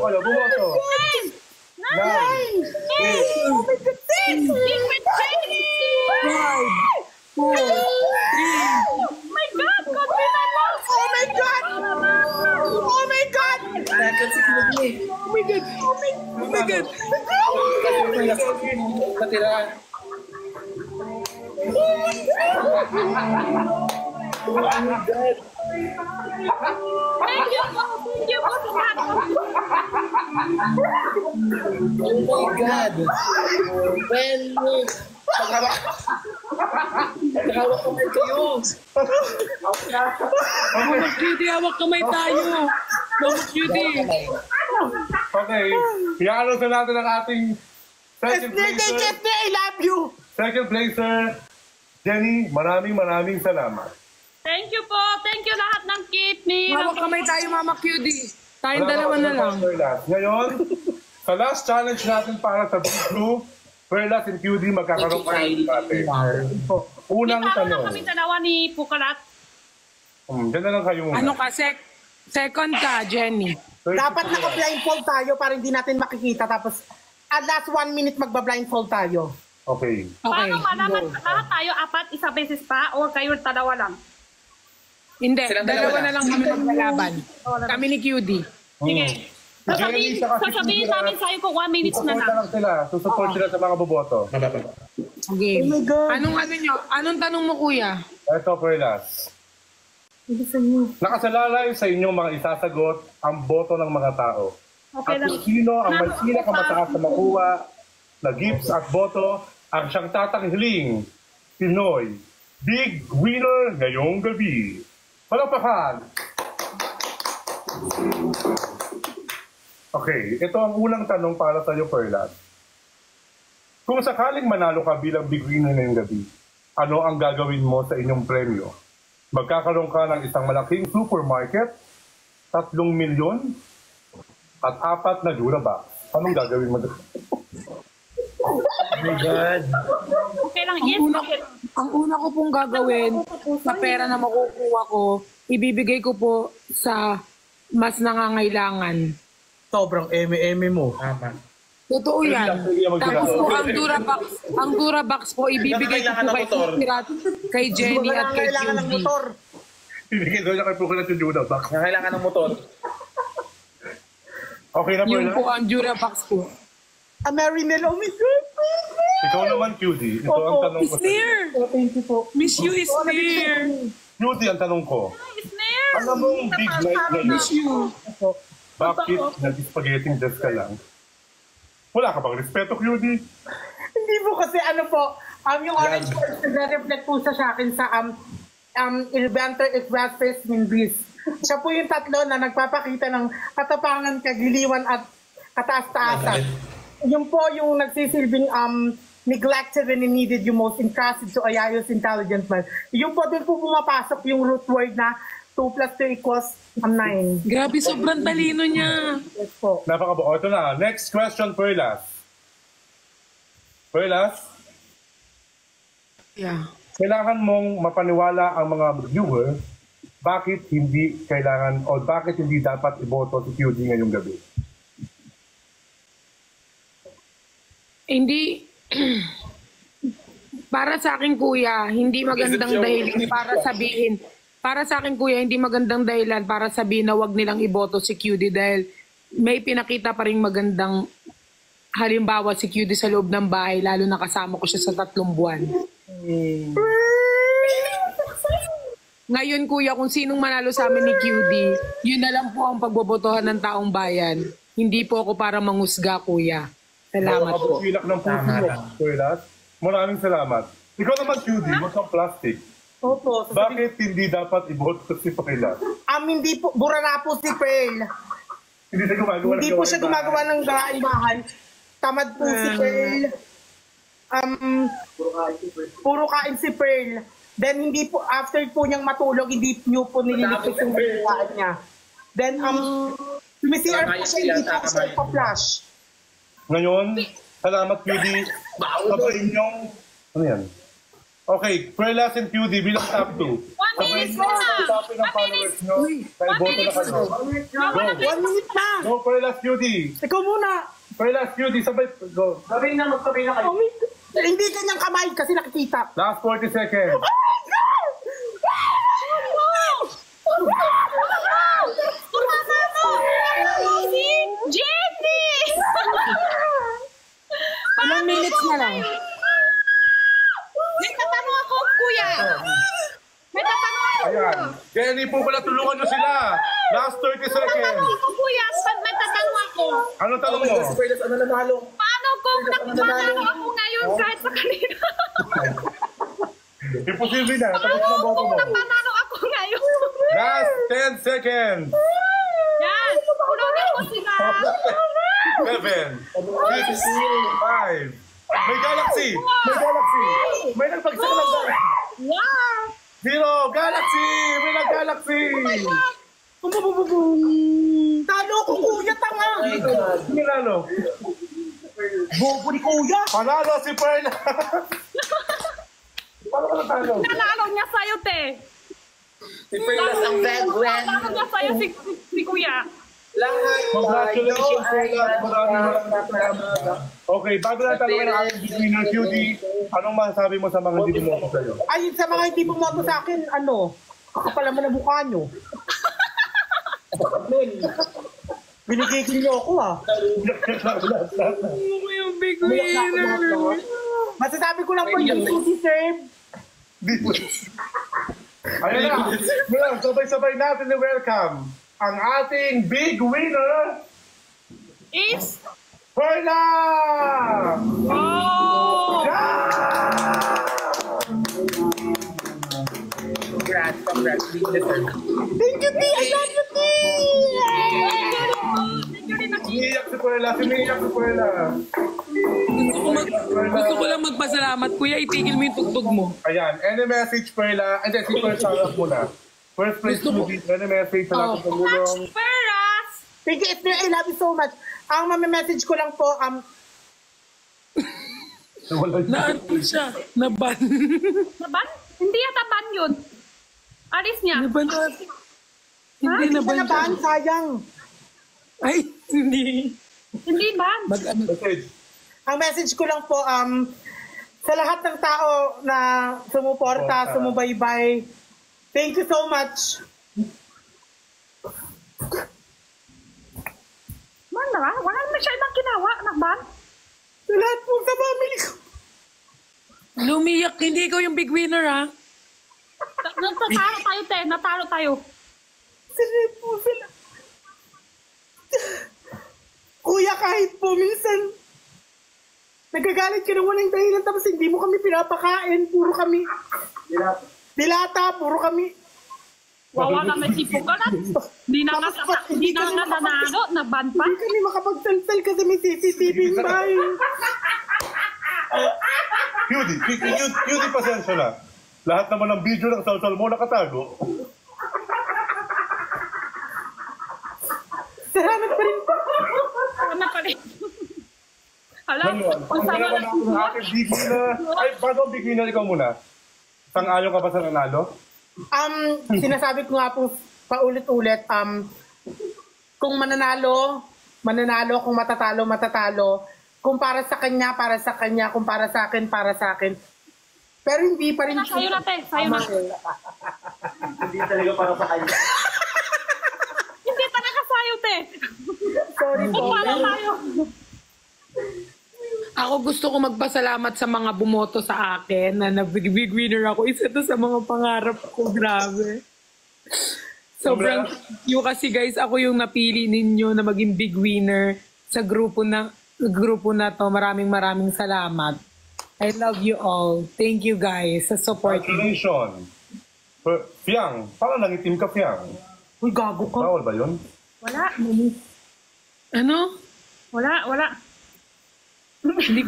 kayo, bumoto. 9, 8, Oh my God, 6! Keep it changing! 5, 4, 3. Oh my God! Confident mo! Oh my God! Oh my God! Second si Kuya. Oh my God! Oh my God! Natira. Thank you po! Thank you po sa lahat po! Oh my God. Well, hawak kamay kayo. Mama Cutie, hawak kamay tayo. Mama Cutie. Okay, i-ano sa natin ang ating second placer. Chester, I love you! Second placer, Jenny, maraming salamat. Thank you po! Thank you lahat ng keep me! Hawak kamay tayo, Mama Cutie. Tayong dalawa na lang. Ngayon, sa last challenge natin para sa Big Blue, Perlas and QD magkakaroon kayo natin. Unang Di pa tanong. kami dalawa ni Pukalat. Diyan na lang kayo muna. Ano ka? Second ka, Jenny. Dapat naka-blindfold tayo para hindi natin makikita. Tapos, at last 1 minute magba-blindfold tayo. Okay. Okay. Paano malaman lahat tayo apat isa beses pa o kayo dalawa lang? Hindi, Silang dalawa dalawa na lang kami maglalaban. Kami ni QD. Sige. Jenny, saka si Sasabihin Pukalat, namin sa'yo kung 1 minute na Susupport lang. lang sila. Susupport sila sa mga boboto. Okay. Oh my God. Anong tanong mo, kuya? Ito, Perlas. Nakasalalay sa inyong mga isasagot ang boto ng mga tao. Okay At lang. kung sino ang may pinakamataas na makuha na gifts at boto ang siyang tatanghiling Pinoy Big Winner ngayong gabi. Palakpakan! Okay, ito ang unang tanong para sa iyo, Perlas. Kung sakaling manalo ka bilang Big Winner ngayong gabi, ano ang gagawin mo sa inyong premyo? Magkakaroon ka ng isang malaking supermarket, 3 milyon, at 4 na Durabox. Anong gagawin mo doon? Oh my God. Okay lang. Yes, okay. Ang una ko pong gagawin sa pera na makukuha ko, ibibigay ko po sa mas nangangailangan. Sobrang eme-eme mo. Tama. Totoo yan. Tapos po ang Durabox po, ibibigay ko po kay Pirat, kay Jenny at kay Kailangan ng QD. motor. Ibigay daw niya kay Pukalat yung Durabox. Kailangan ng motor. Okay na, Yung po Perlas? ang Durabox po. Marinel, oh my God. Ikaw naman, QD. Ito ang tanong ko Is sa iyo. near! Oh, thank you po. Miss you is near! QD, ang tanong ko. It's near. Alam mo yung big night ngayon, Miss you! bakit nag-spaghetti dress ka lang? Wala ka bang respeto, QD? Hindi po kasi ano po, yung orange shorts nagre-reflect po sa akin sa Ilbanter Equaspes Minbis. Siya po yung tatlo na nagpapakita ng katapangan, kagiliwan at kataas-taasan. Yung po yung nagsisilbing neglected and needed yung most entrusted to Ayayos intelligent man. Yung po doon po pumapasok yung root word na 2 plus 2 equals 9. Grabe, sobrang talino niya. Yes po. Napakabuo. Ito na. Next question, Perlas. Perlas, Yeah. kailangan mong mapaniwala ang mga viewer bakit hindi kailangan o bakit hindi dapat iboto si QD ngayong gabi. Hindi, para sa akin kuya, hindi magandang dahilan para sa akin kuya, hindi magandang dahilan para sabihin na wag nilang iboto si QD dahil may pinakita pa rin magandang halimbawa si QD sa loob ng bahay, lalo na kasama ko siya sa 3 buwan. Ngayon kuya, kung sinong manalo sa amin ni QD, yun na lang po ang pagbobotohan ng taong bayan. Hindi po ako para mangusga kuya. Salamat po. Pilak ng puso mo, Perlas. Maraming salamat. Ikaw naman, QD, wag kang plastic. Opo. Bakit hindi dapat iboto si Perlas? Hindi po, burara po si Pearl. Hindi siya gumagawa Hindi po siya gumagawa ng gawaing bahay. Tamad po si Pearl. Puro kain si Pearl. Then hindi po, after po niyang matulog, hindi niyo po nililipit yung ginagawa niya. Then, sumisiR po siya, hindi po siya pa-flash. Ngayon, salamat QD. Sa inyong... Ano yan? Okay, Perlas and QD bilang top 2. 1 minutes na. Usapin ng followers nyo. Dahil boto na kayo. Go. 1 minute na. Go, Perlas Cutie. Ikaw muna. Perlas Cutie, sabay. Go. Sabay na, magkabay na kayo. Hindi kanyang kamay kasi nakikita. Last 40 seconds. Si Jenny! Ilang minutes na lang? May tatanong ako, kuya. May tatanong ako. Ayan. Jenny po pala, tulungan nyo sila. Last 30 seconds. Tatanong ako, kuya. May tatanong ako. Ano tanong Oh my mo? God, si Perlas, ano nanalo? Paano kung nakapangalo ako ngayon kahit sa kanina? Imposible na. Tapos na Paano boto kung mo. napanalo ako ngayon? Last 10 seconds. Yan. Tulungan ko sila. 7, 6, 5. May galaxy. May galaxy. May nagbagsak ng galaxy. Wow. 0. Galaxy. May nag-galaxy. Talo ko kuya, tanga. Oh my God. Sino nalo? Bobo ni kuya. Panalo si Perla. Paano ka natalo? Nanalo niya sa'yo, te. Si Perlas ang veteran. Nanalo niya sa'yo si kuya. Lahat Congratulations, tayo ay Perla. Maraming magkakasama. Okay, bago na tanongin ang ating between Cutie, anong masasabi mo sa mga hindi mo sa'yo? Ay, sa mga hindi bumoto sa akin, ano, kakapal naman ang mukha nyo. Binigay niyo ako ah. Ano yung big winner? Masasabi ko lang po yung deserve. Ayun na, ngayon, sabay-sabay natin i-welcome ang ating big winner, Is? Perla! Oh! Congrats. Big deserve. Thank you, T. I love you, T. Umiiyak si Perla, umiiyak si Perla. Gusto ko lang magpasalamat. Kuya, itigil mo yung tugtog mo. Ayan, any message Perla, and then si Perla sarap muna. First place to be, any message sa lahat ng pagulong. Peras! Thank you, Esther. I love you so much. Ang message ko lang po, Naano siya? Naban. Naban? Hindi yata ban yun. Alis niya. Naban na. Hindi hindi naban na siya. naban, sayang. Ay, hindi. Hindi ban. Mag-ano. Message. Ang message ko lang po, sa lahat ng tao na sumuporta, sumubaybay, thank you so much. Man na, wala naman siya ibang ginawa. Nakban? Sa lahat po sa family ko. Lumiyak. Hindi ikaw yung big winner, ha? Natalo tayo, te. Natalo tayo. Sa lahat po sila. Kuya, kahit po minsan, nagagalit ka na walang dahilan tapos hindi mo kami pinapakain. Puro kami, dilata, puro kami. Wawa na may sipog ka na. Hindi na nga nanalo. Nagban pa. Hindi kami makapagsalsal kasi may CCTV yung bahay. Cutie, pasensya na. Lahat naman ng video ng salsal mo nakatago. Salamat pa rin po. Ano pa rin? Alam, Ngayon, ang masama ganawa na. na ang ating big winner. Ay, bago ang big winner, ikaw muna. Sang-ayon ka ba sa nanalo? Sinasabi ko nga po paulit-ulit, kung mananalo, kung matatalo. Kung para sa kanya, kung para sa akin. Pero hindi pa rin. Sayo na, te. Sayo na. Hindi talaga para sa kanya. Hindi talaga sayo, te. Sorry po. Wala tayo. Ako gusto ko magpasalamat sa mga bumoto sa akin na big winner ako. Isa to sa mga pangarap ko. Grabe. Sobrang thank you kasi guys, ako yung napili ninyo na maging big winner sa grupo na to. Maraming salamat. I love you all. Thank you guys sa support. Congratulations. Fiang, parang nangitim ka, Fiang. Uy, gago ka. Bawal ba yun? Wala. Ano? Wala. Hindi ko